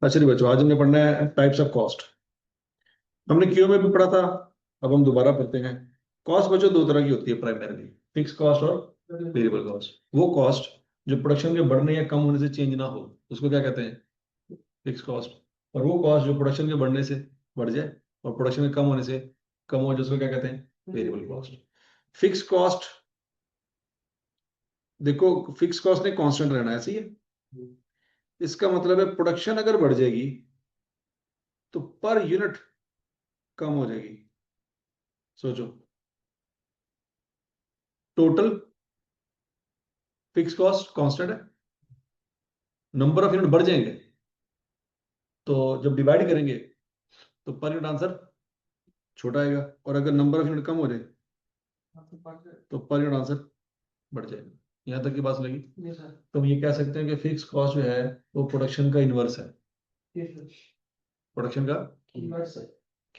अच्छा नहीं बच्चों, आज हमने पढ़ना है टाइप्स ऑफ कॉस्ट। हमने क्यू में भी पढ़ा था, अब हम दोबारा पढ़ते हैं। कॉस्ट बच्चों दो तरह की होती है प्राइमरीली, फिक्स कॉस्ट और वेरिएबल कॉस्ट। वो कॉस्ट जो प्रोडक्शन के बढ़ने या कम होने से चेंज ना हो उसको क्या कहते हैं? Fix cost. और वो कॉस्ट जो प्रोडक्शन के बढ़ने से बढ़ जाए और प्रोडक्शन के कम होने से कम हो जाए उसको क्या कहते हैं? Variable cost. फिक्स कॉस्ट, देखो फिक्स कॉस्ट ने कांस्टेंट रहना है, सही है। इसका मतलब है प्रोडक्शन अगर बढ़ जाएगी तो पर यूनिट कम हो जाएगी। सोचो, टोटल फिक्स कॉस्ट कांस्टेंट है, नंबर ऑफ यूनिट बढ़ जाएंगे तो जब डिवाइड करेंगे तो पर यूनिट आंसर छोटा आएगा, और अगर नंबर ऑफ यूनिट कम हो जाए तो पर यूनिट आंसर बढ़ जाएगा। यहाँ तक की बात लगी? तो हम ये कह सकते हैं कि फिक्स कॉस्ट जो है वो प्रोडक्शन का इन्वर्स है। प्रोडक्शन का इन्वर्स है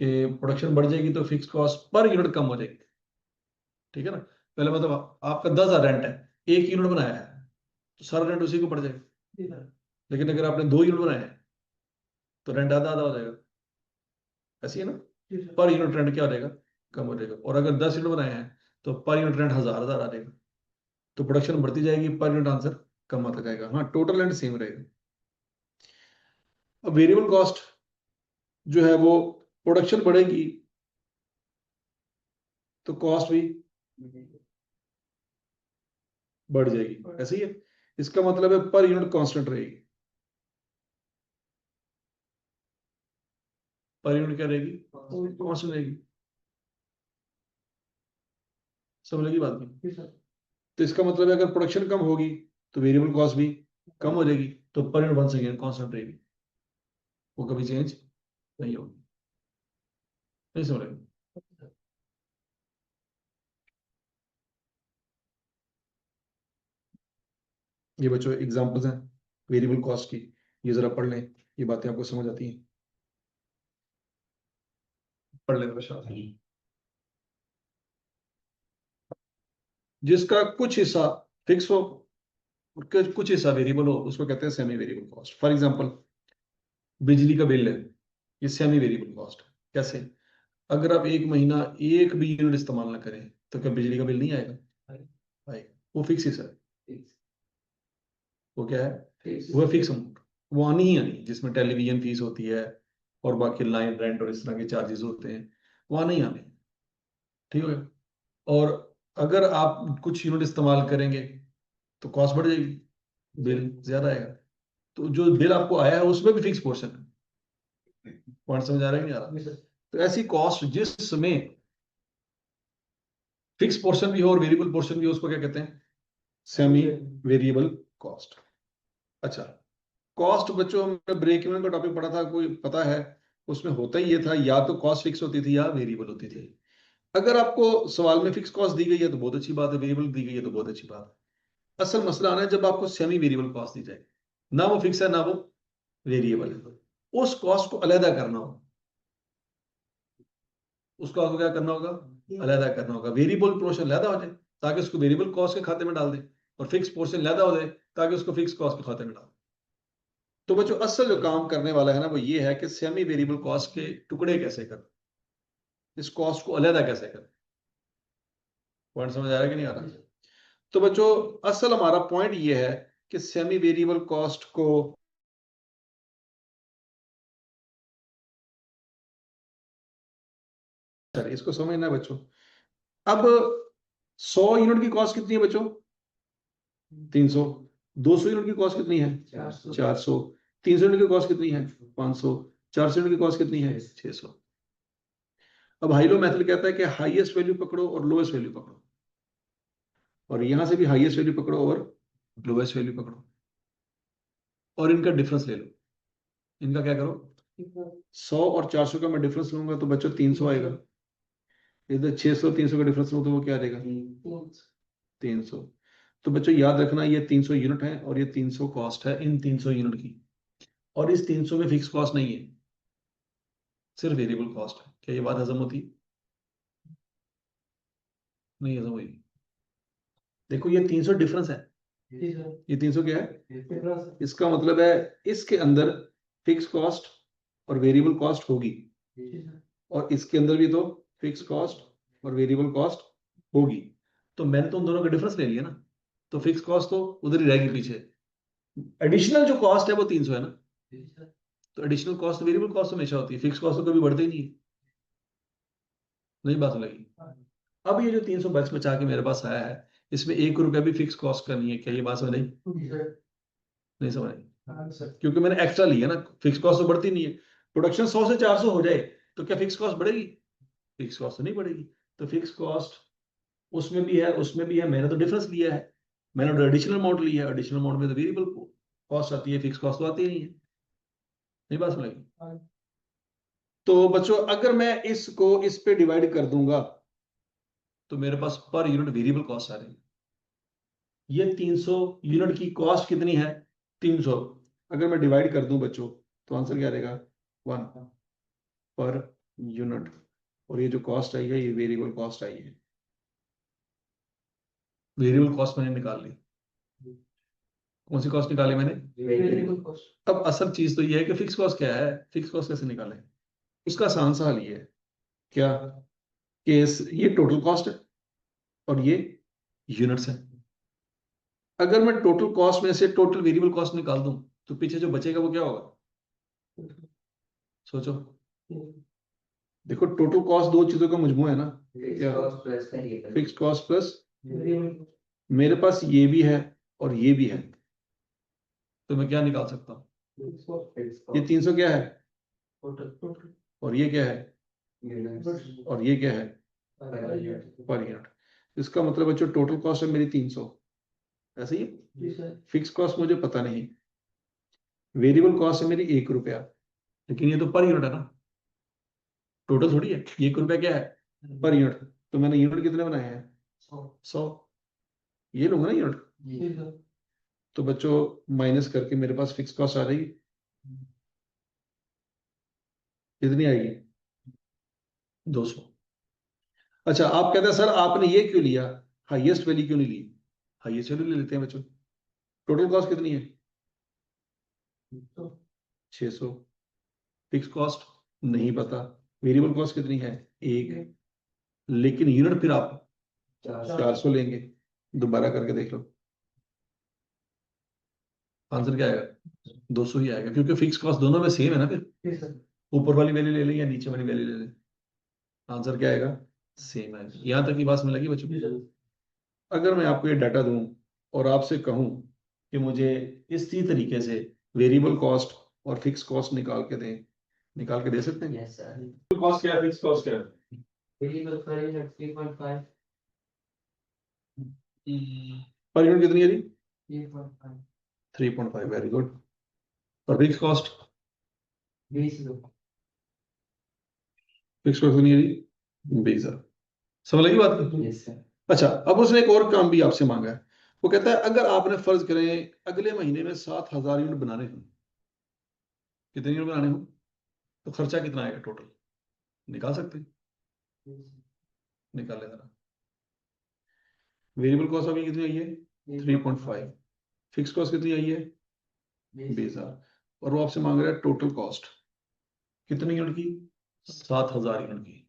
कि प्रोडक्शन बढ़ जाएगी तो फिक्स कॉस्ट पर यूनिट कम हो जाएगी। ठीक है ना? पहले मतलब आपका 10,000 रेंट है, एक यूनिट बनाया है तो सारा रेंट उसी को पड़ जाएगा। लेकिन अगर आपने 2 यूनिट बनाए हैं तो रेंट आधा आधा हो जाएगा। ऐसी है ना? पर यूनिट रेंट क्या हो जाएगा? कम हो जाएगा। और अगर 10 यूनिट बनाए हैं तो पर यूनिट रेंट हजार हजार आ जाएगा। तो प्रोडक्शन बढ़ती जाएगी, पर यूनिट आंसर कम आता जाएगा। हाँ, टोटल रेंट सेम रहेगा। अब वेरिएबल कॉस्ट जो है वो प्रोडक्शन बढ़ेगी तो कॉस्ट भी बढ़ जाएगी, ऐसे ही है। इसका मतलब है पर यूनिट कांस्टेंट रहेगी। पर यूनिट क्या रहेगी? कांस्टेंट रहेगी। समझ लगी बात में? तो इसका मतलब है अगर प्रोडक्शन कम होगी तो वेरिएबल कॉस्ट भी कम हो जाएगी, तो per unit once again constant रहेगी, वो कभी चेंज नहीं होगी। नहीं समझ रहे? ये बच्चों एग्जांपल्स हैं वेरिएबल कॉस्ट की, ये जरा पढ़ लें, ये बातें आपको समझ आती हैं। पढ़ लें बच्चों। जिसका कुछ हिस्सा फिक्स हो और कुछ हिस्सा वेरिएबल हो उसको कहते हैं semi variable cost. For example, बिजली का बिल है, ये सेमी वेरिएबल कॉस्ट है। कैसे? अगर आप एक महीना एक भी यूनिट इस्तेमाल ना करें तो क्या बिजली का बिल नहीं आएगा? आएगा। वो फिक्स हिस्सा है। वो क्या है? वो है फिक्स अमाउंट। वो आनी ही आनी, जिसमें टेलीविजन फीस होती है और बाकी लाइन रेंट और इस तरह के चार्जेस होते हैं, वो आने ही आने। ठीक है? और अगर आप कुछ यूनिट इस्तेमाल करेंगे तो कॉस्ट बढ़ जाएगी, बिल ज्यादा आएगा। तो जो बिल आपको आया है उसमें भी फिक्स पोर्शन है। पॉइंट समझ आ रहा है कि नहीं आ रहा? तो ऐसी कॉस्ट जिसमें फिक्स पोर्शन भी हो और वेरिएबल पोर्शन भी हो उसको क्या कहते हैं? Semi variable cost. अच्छा, कॉस्ट बच्चों हमने ब्रेक इवन का टॉपिक पढ़ा था, कोई पता है? उसमें होता ही ये था, या तो कॉस्ट फिक्स होती थी या वेरिएबल होती थी। अगर आपको सवाल में फिक्स कॉस्ट दी गई है तो बहुत अच्छी बात है, वेरिएबल दी गई है तो बहुत अच्छी बात है। असल मसला आना है जब आपको सेमी वेरिएबल कॉस्ट दी जाए, ना वो फिक्स है ना वो वेरिएबल है, उस कॉस्ट को अलहदा करना हो। उसको आपको क्या करना होगा? अलहदा करना होगा। वेरिएबल पोर्शन अलहदा हो जाए ताकि उसको वेरिएबल कॉस्ट के खाते में डाल दें, और फिक्स पोर्शन अलहदा हो जाए ताकि उसको फिक्स कॉस्ट के खाते में डाल दें। तो बच्चों असल जो काम करने वाला है ना वो ये है कि सेमी वेरिएबल कॉस्ट के टुकड़े कैसे करें, इस कॉस्ट को अलहदा कैसे करें। पॉइंट समझ आ रहा है कि नहीं आ रहा? तो बच्चों असल हमारा पॉइंट ये है कि सेमी वेरिएबल कॉस्ट को इसको समझना है बच्चों। अब 100 यूनिट की कॉस्ट कितनी है बच्चों? 300। 200 यूनिट की कॉस्ट कितनी है? 400। 300 यूनिट की कॉस्ट कितनी है? 500। 400 यूनिट की कॉस्ट कितनी है? 600। अब हाइलो मेथड कहता है कि हाईएस्ट वैल्यू पकड़ो और लोएस्ट वैल्यू पकड़ो, और यहां से भी हाईएस्ट वैल्यू पकड़ो और लोएस्ट वैल्यू पकड़ो, और इनका डिफरेंस ले लो। इनका क्या करो? 100 और 400 का मैं डिफरेंस लूंगा तो बच्चों 300 आएगा। इधर 600 300 का डिफरेंस लूँ तो वो क्या आ जाएगा? 300। तो बच्चों याद रखना, ये 300 यूनिट है और ये 300 कॉस्ट है इन 300 यूनिट की, और इस 300 में फिक्स कॉस्ट नहीं है, सिर्फ वेरिएबल कॉस्ट है। क्या ये बात हजम होती? नहीं हजम हुई? देखो ये 300 डिफरेंस है, ये 300 क्या है? इसका मतलब है इसके अंदर फिक्स कॉस्ट और वेरिएबल कॉस्ट होगी, और इसके अंदर भी तो फिक्स कॉस्ट और वेरिएबल कॉस्ट होगी। तो मैंने तो उन दोनों का डिफरेंस ले लिया ना, तो फिक्स कॉस्ट तो उधर ही रहेगी पीछे। एडिशनल जो कॉस्ट है वो 300 है ना, तो एडिशनल कॉस्ट वेरिएबल कॉस्ट हमेशा होती है, फिक्स कॉस्ट तो कभी बढ़ते ही नहीं है। नहीं बात लगी? अब ये जो 300 बचा के मेरे पास आया है, इसमें 1 रुपया भी फिक्स कॉस्ट का नहीं है, क्या ये बात समझ नहीं समझ आई? क्योंकि मैंने एक्स्ट्रा लिया ना, फिक्स कॉस्ट तो बढ़ती नहीं है। प्रोडक्शन 100 से 400 हो जाए तो क्या फिक्स कॉस्ट बढ़ेगी? फिक्स कॉस्ट तो नहीं बढ़ेगी। तो फिक्स कॉस्ट उसमें भी है, उसमें भी है, मैंने तो डिफरेंस लिया है, मैंने तो एडिशनल अमाउंट लिया है। एडिशनल अमाउंट में तो वेरिएबल कॉस्ट आती है, फिक्स कॉस्ट तो आती नहीं है। नहीं बात समझ? तो बच्चों अगर मैं इसको इस पे डिवाइड कर दूंगा तो मेरे पास पर यूनिट वेरिएबल कॉस्ट आ रही है। ये 300 यूनिट की कॉस्ट कितनी है? 300। अगर मैं डिवाइड कर दूं बच्चों तो आंसर क्या रहेगा? 1 पर यूनिट। और ये जो कॉस्ट आई है ये वेरिएबल कॉस्ट आई है। वेरिएबल कॉस्ट मैंने निकाल ली। कौन सी कॉस्ट निकाली मैंने? Variable cost. अब असल चीज तो ये है कि फिक्स कॉस्ट क्या है, फिक्स कॉस्ट कैसे निकालें? उसका आसान सा हल ये है, क्या केस ये टोटल कॉस्ट है और ये यूनिट्स है। अगर मैं टोटल कॉस्ट में से टोटल वेरिएबल कॉस्ट निकाल दूं तो पीछे जो बचेगा वो क्या होगा? सोचो। देखो टोटल कॉस्ट दो चीजों का मजमू है ना, क्या? फिक्स कॉस्ट प्लस, मेरे पास ये भी है और ये भी है, तो मैं क्या निकाल सकता हूँ? ये 300 क्या है और ये क्या है और ये क्या है? Per unit. इसका मतलब बच्चों टोटल कॉस्ट है मेरी 300, ऐसे ही। फिक्स कॉस्ट मुझे पता नहीं, वेरिएबल कॉस्ट है मेरी 1 रुपया, लेकिन ये तो पर यूनिट है ना, टोटल थोड़ी है। ये 1 रुपया क्या है? Per unit. तो मैंने यूनिट कितने बनाए हैं? 100। ये लूंगा ना यूनिट। तो बच्चों माइनस करके मेरे पास फिक्स कॉस्ट आ जाएगी, कितनी आएगी? 200। अच्छा आप कहते हैं सर आपने ये क्यों लिया, हाईएस्ट वैल्यू क्यों नहीं ली? हाईएस्ट वैल्यू ले लेते हैं बच्चों। टोटल कॉस्ट कितनी है? 600। फिक्स कॉस्ट नहीं पता, वेरिएबल कॉस्ट कितनी है? 1। लेकिन यूनिट फिर आप 400 लेंगे। दोबारा करके देख लो, आंसर क्या आएगा? 200 ही आएगा, क्योंकि फिक्स कॉस्ट दोनों में सेम है ना। फिर ऊपर वाली वैल्यू ले लें या नीचे वाली वैल्यू ले लें, आंसर क्या आएगा? सेम है। यहां तक की बात में लगी बच्चों? अगर मैं आपको ये डाटा दूं और आपसे कहूं कि मुझे इसी तरीके से वेरिएबल कॉस्ट और फिक्स कॉस्ट निकाल के दे सकते हैं? Yes sir. कॉस्ट क्या है, फिक्स कॉस्ट क्या है? Variable per unit 3.5। Per unit कितनी है जी? 3.5। 3.5, वेरी गुड। और फिक्स कॉस्ट? 20। फिक्स कॉस्ट कितनी है जी? 20। समझ लगी बात? Yes sir. अच्छा अब उसने एक और काम भी आपसे मांगा है। वो कहता है अगर आपने फर्ज करें अगले महीने में 7,000 यूनिट बनाने हों, कितने यूनिट बनाने हों, तो खर्चा कितना आएगा टोटल? निकाल सकते हैं? निकाल ले जरा। वेरिएबल कॉस्ट अभी कितनी आई है? 3.5। फिक्स कॉस्ट कितनी आई है? 20,000। और वो आपसे मांग रहा है टोटल कॉस्ट कितनी यूनिट की? 7,000 यूनिट की।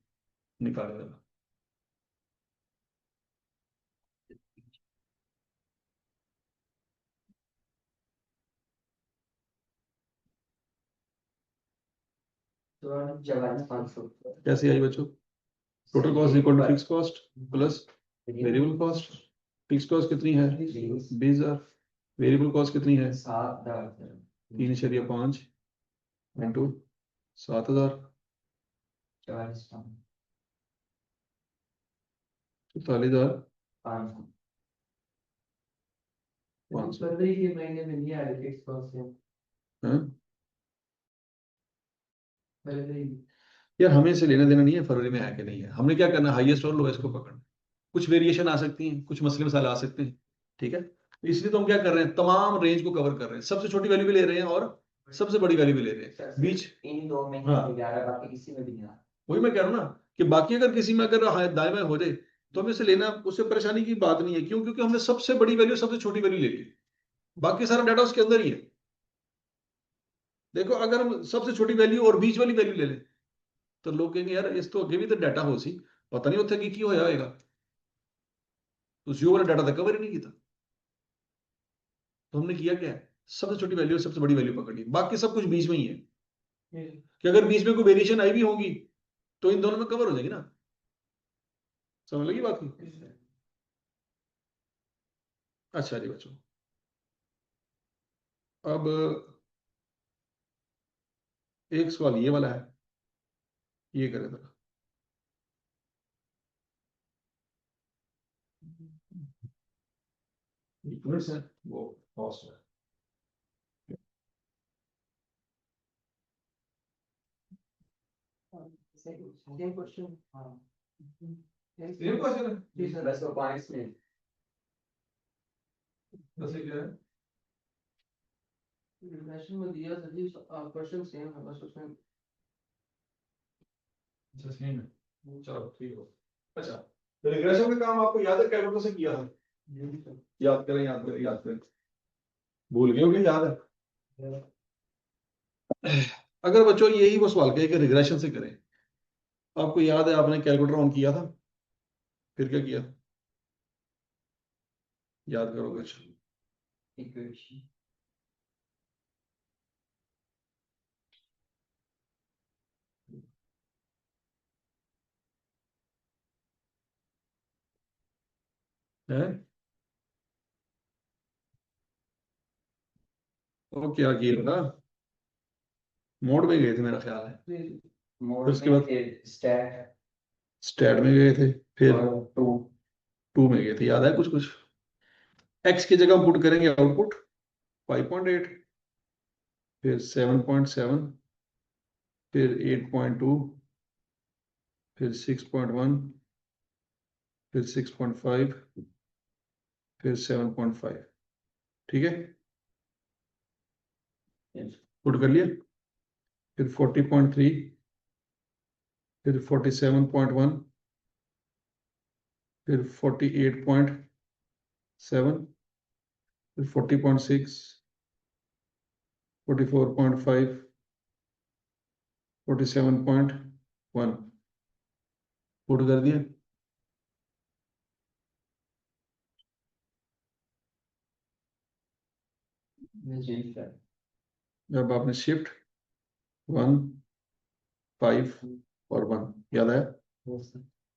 निकाल लेगा। कैसे आई बच्चों? Total cost equal to fix cost plus variable cost. Fix cost कितनी है? 20,000। वेरिएबल कॉस्ट कितनी है? 3.5 इंटू 7,000, 44,500। यार हमें से लेना देना नहीं है फरवरी में है कि नहीं है, हमने क्या करना है हाईएस्ट और लोएस्ट को पकड़ना। कुछ वेरिएशन आ सकती हैं, कुछ मसले मसाले आ सकते हैं, ठीक है। तो इसलिए तो हम क्या कर रहे हैं, तमाम रेंज को कवर कर रहे हैं, सबसे छोटी वैल्यू भी ले रहे हैं और सबसे बड़ी वैल्यू भी ले रहे हैं बीच इन दो में। हाँ बाकी किसी में भी नहीं। वही मैं कह रहा हूँ ना कि बाकी अगर किसी में अगर दाएं बाएं हो जाए तो हमें से लेना, उससे परेशानी की बात नहीं है। क्यों? क्योंकि हमने सबसे बड़ी वैल्यू सबसे छोटी वैल्यू ले ली, बाकी सारा डाटा उसके अंदर ही है। देखो अगर हम सबसे छोटी वैल्यू और बीच वाली वैल्यू ले लें तो लोग कहेंगे यार इस तो अगे भी तो डाटा हो सी पता नहीं उत्थे की होया होएगा उस वाला डाटा तो कवर ही नहीं किया तो हमने किया क्या है सबसे छोटी वैल्यू सबसे बड़ी वैल्यू पकड़ ली बाकी सब कुछ बीच में ही है कि अगर बीच में कोई वेरिएशन आई भी होगी तो इन दोनों में कवर हो जाएगी ना समझ लगी बात की अच्छा जी बच्चों अब एक सवाल ये वाला है ये करें जरा वो फास्ट है Same question. सेम क्वेश्चन है जी सर बस पॉइंट्स में वैसे क्या है रिग्रेशन में दिया सर जी क्वेश्चन सेम है बस उसमें अच्छा सेम है चलो ठीक हो अच्छा तो रिग्रेशन का काम आपको याद है कैलकुलस से किया था याद करें याद करें याद करें भूल गए होंगे याद है अगर बच्चों यही वो सवाल कहे कि रिग्रेशन से करें आपको याद है आपने कैलकुलेटर ऑन किया था फिर क्या किया याद करोगे इक्वेशन है वो क्या किया था मोड में गए थे मेरा ख्याल है मोड उसके में बाद स्टैट स्टैट में गए थे फिर टू टू में गए थे याद है कुछ कुछ एक्स की जगह पुट करेंगे आउटपुट 5.8 फिर 7.7 फिर 8.2 फिर 6.1 फिर 6.5 फिर 7.5 ठीक है पुट कर लिया फिर 40.3 फिर 47.1 फिर 48.7 फिर 40.6 44.5 47.1 पुट कर दिया जब आपने शिफ्ट 1 5 और 1 याद है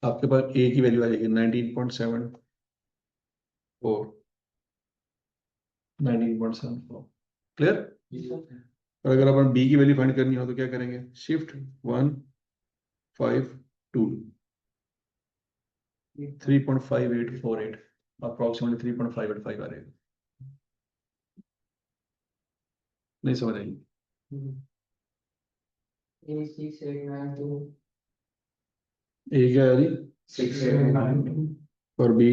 आपके पास ए की वैल्यू आ जाएगी 19.74 19.74 क्लियर और अगर अपन बी की वैल्यू फाइंड करनी हो तो क्या करेंगे शिफ्ट 1 5 2 3.5848 अप्रोक्सीमेटली 3.585 आ रहेगा नहीं समझ आएगी ए क्या है जी 689 और बी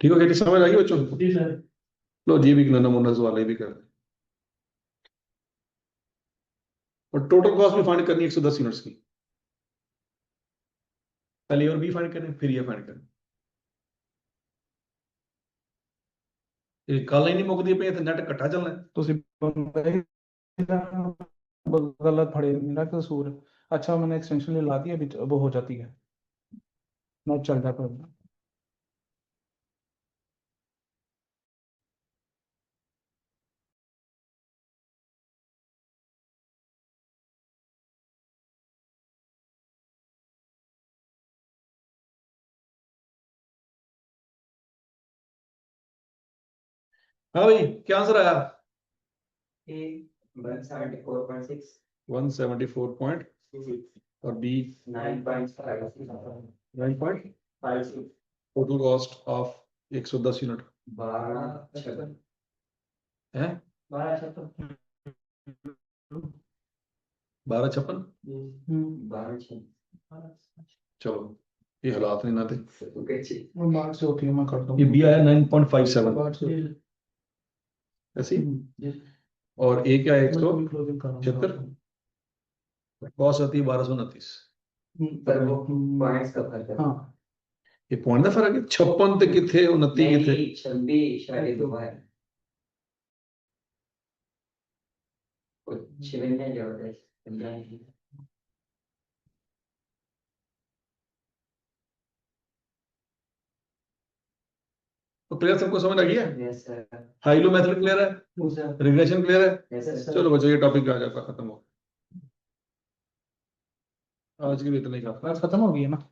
ठीक हो गया समझ आई बच्चों लो जी भी नमूना सवाल ये भी कर दें और टोटल कॉस्ट भी फाइंड करनी है 110 यूनिट्स की पहले और बी फाइंड करें फिर ये फाइंड करें ये कल ही नहीं मुकदी पे नेट इकट्ठा चलना है ਤੁਸੀਂ गलत पढ़े मेरा कसूर है अच्छा मैंने एक्सटेंशन ला दी अभी वो हो जाती है नेट चल जाता है हाँ भाई क्या आंसर आया 174.6 174 और B 9.56 total cost of 110 unit 12 है 1256 चलो ये हालात नहीं ना थे वो बाहर से होती है मैं करता ये हूँ बी आया 9.57 बाहर से ऐसी और ए क्या है 176 क्लोजिंग कर रहा हूँ कॉस्ट आती है 1229 पर वो पॉइंट्स का फर्क है हाँ ये पॉइंट का फर्क है 56 ते किथे 29 किथे 26 शायद 2 है कुछ भी नहीं जरूरत तो क्लियर, सबको समझ आ गया? है। Yes sir. High-low method clear है, रिग्रेशन क्लियर है? Yes sir. चलो बच्चों ये टॉपिक आ जाएगा, खत्म हो। आज के लिए इतना ही काफी। क्लास खत्म हो गई है ना?